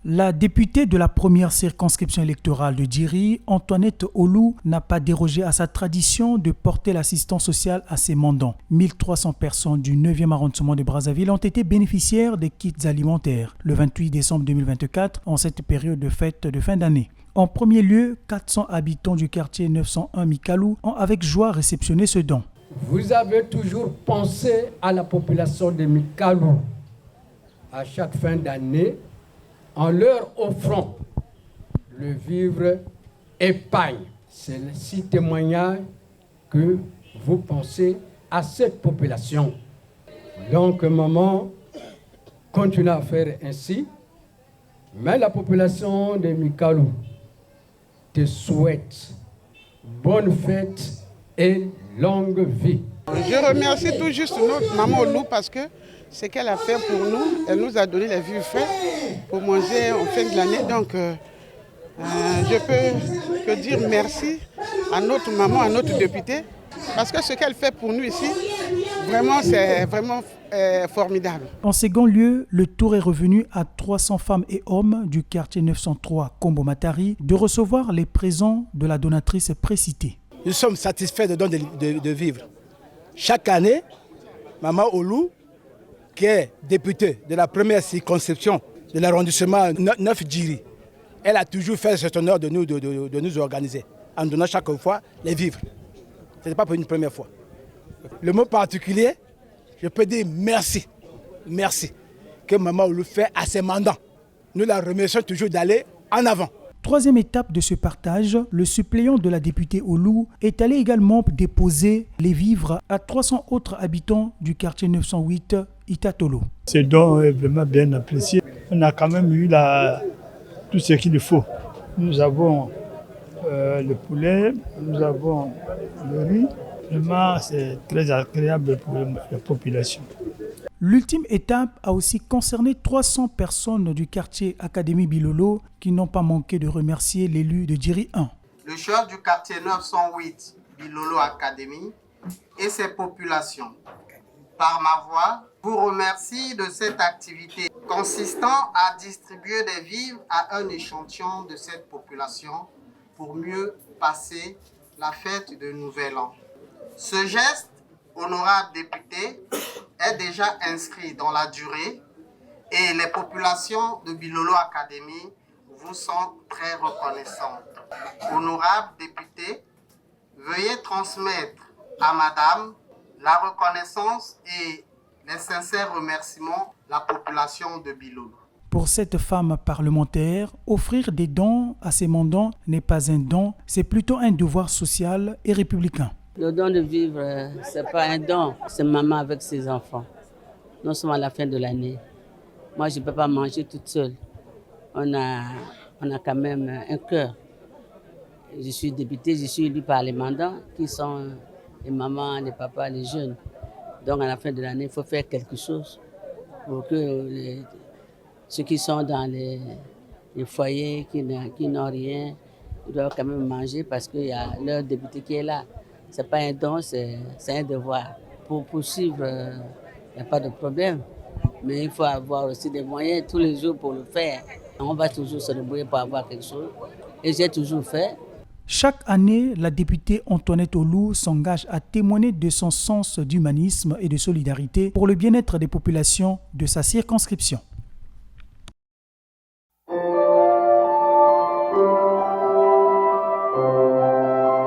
La députée de la première circonscription électorale de Djiri, Antoinette Olou, n'a pas dérogé à sa tradition de porter l'assistance sociale à ses mandants. 1300 personnes du 9e arrondissement de Brazzaville ont été bénéficiaires des kits alimentaires le 28 décembre 2024 en cette période de fête de fin d'année. En premier lieu, 400 habitants du quartier 901 Mikalou ont avec joie réceptionné ce don. Vous avez toujours pensé à la population de Mikalou à chaque fin d'année en leur offrant le vivre épargne. C'est le si témoignage que vous pensez à cette population. Donc, maman, continue à faire ainsi, mais la population de Mikalou te souhaite bonne fête et longue vie. Je remercie tout juste notre maman Olou parce que ce qu'elle a fait pour nous, elle nous a donné les vivres faits pour manger en fin de l'année. Donc, je peux que dire merci à notre maman, à notre députée, parce que ce qu'elle fait pour nous ici, vraiment, c'est vraiment formidable. En second lieu, le tour est revenu à 300 femmes et hommes du quartier 903 Kombo-Matari de recevoir les présents de la donatrice précitée. Nous sommes satisfaits de vivre. Chaque année, maman Olou, qui est députée de la première circonscription de l'arrondissement 9 Djiri, elle a toujours fait cet honneur de nous organiser, en donnant chaque fois les vivres. Ce n'est pas pour une première fois. Le mot particulier, je peux dire merci. Merci que maman Olou fait à ses mandants. Nous la remercions toujours d'aller en avant. Troisième étape de ce partage, le suppléant de la députée Olou est allé également déposer les vivres à 300 autres habitants du quartier 908 Itatolo. Ce don est vraiment bien apprécié. On a quand même eu tout ce qu'il faut. Nous avons le poulet, nous avons le riz. Vraiment, c'est très agréable pour la population. L'ultime étape a aussi concerné 300 personnes du quartier Académie Bilolo qui n'ont pas manqué de remercier l'élu de Djiri 1. Le chef du quartier 908 Bilolo Académie et ses populations, par ma voix, vous remercie de cette activité consistant à distribuer des vivres à un échantillon de cette population pour mieux passer la fête de Nouvel An. Ce geste, honorable député, est déjà inscrit dans la durée et les populations de Bilolo Académie vous sont très reconnaissantes. Honorable député, veuillez transmettre à madame la reconnaissance et les sincères remerciements de la population de Bilolo. Pour cette femme parlementaire, offrir des dons à ses mandants n'est pas un don, c'est plutôt un devoir social et républicain. Le don de vivre, ce n'est pas un don, c'est maman avec ses enfants. Nous sommes à la fin de l'année. Moi, je ne peux pas manger toute seule. On a quand même un cœur. Je suis députée, je suis élue par les mandants qui sont les mamans, les papas, les jeunes. Donc, à la fin de l'année, il faut faire quelque chose pour que ceux qui sont dans les foyers, qui n'ont rien, ils doivent quand même manger parce qu'il y a leur député qui est là. Ce n'est pas un don, c'est un devoir. Pour poursuivre, il n'y a pas de problème. Mais il faut avoir aussi des moyens tous les jours pour le faire. On va toujours se débrouiller pour avoir quelque chose. Et j'ai toujours fait. Chaque année, la députée Antoinette Olou s'engage à témoigner de son sens d'humanisme et de solidarité pour le bien-être des populations de sa circonscription.